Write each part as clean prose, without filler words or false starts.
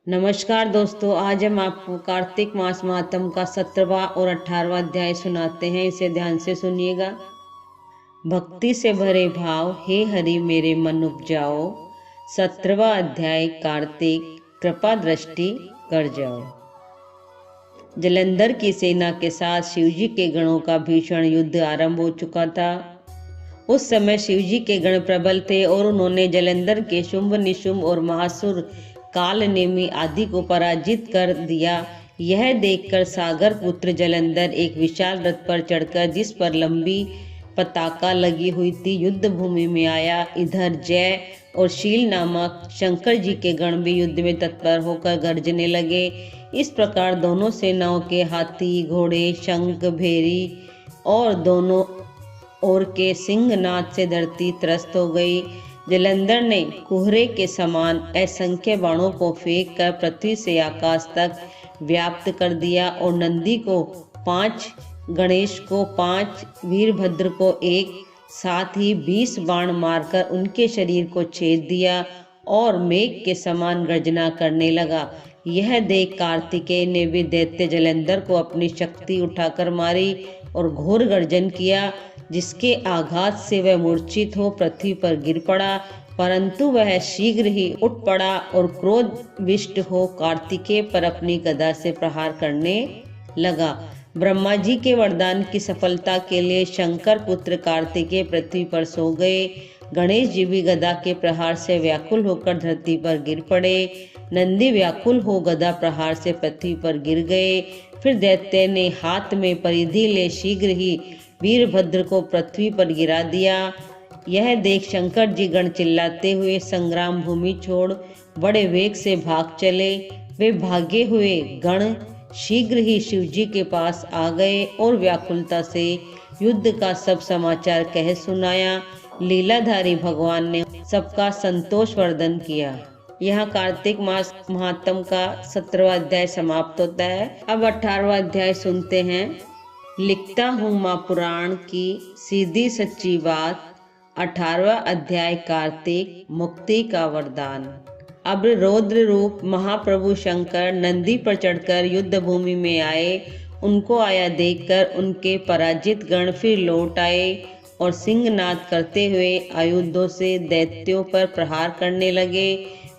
नमस्कार दोस्तों, आज हम आपको कार्तिक मास महात्म का 17वां और 18वां अध्याय सुनाते हैं। इसे ध्यान से सुनिएगा। भक्ति से भरे भाव, हे हरि मेरे मन उपजाओ। 17वां अध्याय कार्तिक, कृपा दृष्टि कर जाओ। जलंधर की सेना के साथ शिवजी के गणों का भीषण युद्ध आरंभ हो चुका था। उस समय शिवजी के गण प्रबल थे और उन्होंने जलंधर के शुंभ, निशुंभ और महासुर, काल नेमी आदि को पराजित कर दिया। यह देखकर सागर पुत्र जलंधर एक विशाल रथ पर चढ़कर, जिस पर लंबी पताका लगी हुई थी, युद्ध भूमि में आया। इधर जय और शील नामक शंकर जी के गण भी युद्ध में तत्पर होकर गरजने लगे। इस प्रकार दोनों सेनाओं के हाथी, घोड़े, शंख, भेरी और दोनों ओर के सिंहनाद से धरती त्रस्त हो गई। जलंधर ने कुहरे के समान असंख्य बाणों को फेंक कर पृथ्वी से आकाश तक व्याप्त कर दिया और नंदी को 5, गणेश को 5, वीरभद्र को 1, साथ ही 20 बाण मारकर उनके शरीर को छेद दिया और मेघ के समान गर्जना करने लगा। यह देख कार्तिकेय ने भी दैत्य जलंधर को अपनी शक्ति उठाकर मारी और घोर गर्जन किया, जिसके आघात से वह मूर्छित हो पृथ्वी पर गिर पड़ा। परंतु वह शीघ्र ही उठ पड़ा और क्रोध विष्ट हो कार्तिकेय पर अपनी गदा से प्रहार करने लगा। ब्रह्मा जी के वरदान की सफलता के लिए शंकर पुत्र कार्तिकेय पृथ्वी पर सो गए। गणेश जी भी गदा के प्रहार से व्याकुल होकर धरती पर गिर पड़े। नंदी व्याकुल हो गदा प्रहार से पृथ्वी पर गिर गए। फिर दैत्य ने हाथ में परिधि ले शीघ्र ही वीरभद्र को पृथ्वी पर गिरा दिया। यह देख शंकर जी गण चिल्लाते हुए संग्राम भूमि छोड़ बड़े वेग से भाग चले। वे भागे हुए गण शीघ्र ही शिवजी के पास आ गए और व्याकुलता से युद्ध का सब समाचार कह सुनाया। लीलाधारी भगवान ने सबका संतोष वर्धन किया। यहाँ कार्तिक मास महात्म का 17वां अध्याय समाप्त होता है। अब 18वां अध्याय सुनते हैं। लिखता हूँ माँ पुराण की सीधी सच्ची बात। 18वां अध्याय कार्तिक, मुक्ति का वरदान। अब रौद्र रूप महाप्रभु शंकर नंदी पर चढ़कर युद्ध भूमि में आए। उनको आया देखकर उनके पराजित गण फिर लौट आए और सिंहनाद करते हुए आयुधों से दैत्यों पर प्रहार करने लगे।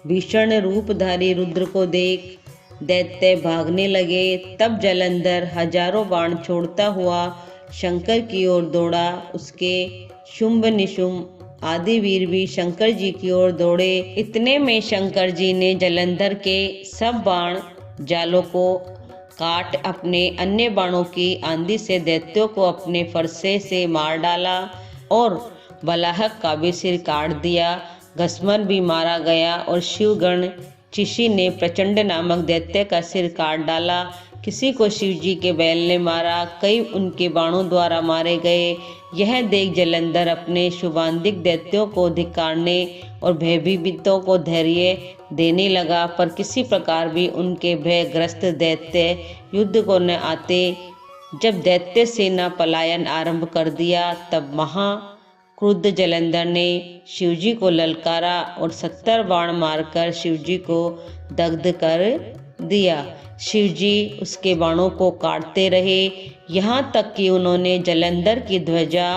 भीषण रूपधारी रुद्र को देख दैत्य भागने लगे। तब जलंधर हजारों बाण छोड़ता हुआ शंकर की ओर दौड़ा। उसके शुंभ, निशुंभ आदि वीर भी शंकर जी की ओर दौड़े। इतने में शंकर जी ने जलंधर के सब बाण जालों को काट अपने अन्य बाणों की आंधी से दैत्यों को अपने फरसे से मार डाला और बलाहक का भी सिर काट दिया। घसमर भी मारा गया और शिवगण चिशी ने प्रचंड नामक दैत्य का सिर काट डाला। किसी को शिवजी के बैल ने मारा, कई उनके बाणों द्वारा मारे गए। यह देख जलंधर अपने शुभांतिक दैत्यों को धिक्कारने और भयभीतों को धैर्य देने लगा, पर किसी प्रकार भी उनके भयग्रस्त दैत्य युद्ध को न आते। जब दैत्य सेना पलायन आरंभ कर दिया, तब क्रुद्ध जलंधर ने शिवजी को ललकारा और 70 बाण मारकर शिवजी को दग्ध कर दिया। शिवजी उसके बाणों को काटते रहे, यहाँ तक कि उन्होंने जलंधर की ध्वजा,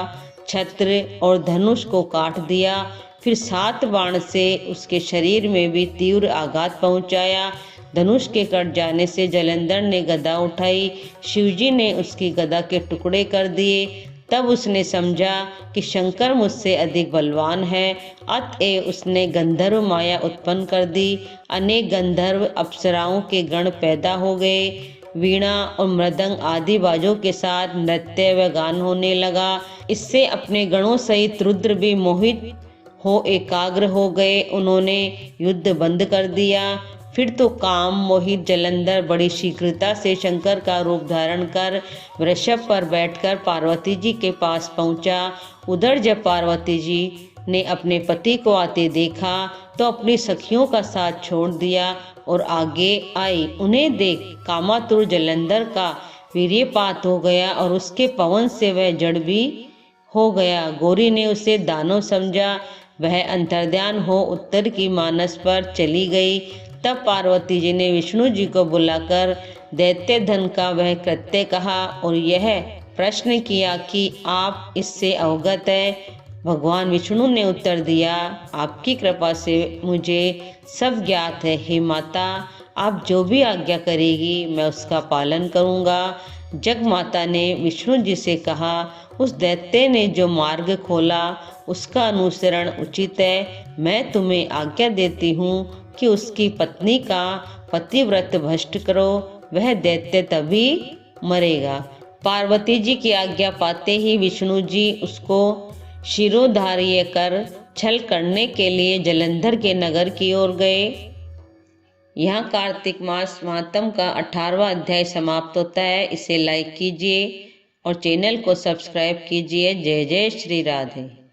छत्र और धनुष को काट दिया। फिर 7 बाण से उसके शरीर में भी तीव्र आघात पहुंचाया। धनुष के कट जाने से जलंधर ने गदा उठाई। शिवजी ने उसकी गदा के टुकड़े कर दिए। तब उसने समझा कि शंकर मुझसे अधिक बलवान है। अतएव उसने गंधर्व माया उत्पन्न कर दी। अनेक गंधर्व अप्सराओं के गण पैदा हो गए। वीणा और मृदंग आदि बाजों के साथ नृत्य व गान होने लगा। इससे अपने गणों सहित रुद्र भी मोहित हो एकाग्र हो गए। उन्होंने युद्ध बंद कर दिया। फिर तो काम मोहित जलंधर बड़ी शीघ्रता से शंकर का रूप धारण कर वृषभ पर बैठकर पार्वती जी के पास पहुंचा। उधर जब पार्वती जी ने अपने पति को आते देखा तो अपनी सखियों का साथ छोड़ दिया और आगे आई। उन्हें देख कामातुर जलंधर का वीर्यपात हो गया और उसके पवन से वह जड़ भी हो गया। गौरी ने उसे दानव समझा। वह अंतर्ध्यान हो उत्तर की मानस पर चली गई। तब पार्वती जी ने विष्णु जी को बुलाकर दैत्य धन का वह कृत्य कहा और यह प्रश्न किया कि आप इससे अवगत है। भगवान विष्णु ने उत्तर दिया, आपकी कृपा से मुझे सब ज्ञात है। हे माता, आप जो भी आज्ञा करेगी मैं उसका पालन करूँगा। जग माता ने विष्णु जी से कहा, उस दैत्य ने जो मार्ग खोला उसका अनुसरण उचित है। मैं तुम्हें आज्ञा देती हूँ कि उसकी पत्नी का पतिव्रत भ्रष्ट करो, वह दैत्य तभी मरेगा। पार्वती जी की आज्ञा पाते ही विष्णु जी उसको शिरोधार्य कर छल करने के लिए जलंधर के नगर की ओर गए। यहाँ कार्तिक मास महात्म का 18वां अध्याय समाप्त होता है। इसे लाइक कीजिए और चैनल को सब्सक्राइब कीजिए। जय जय श्री राधे।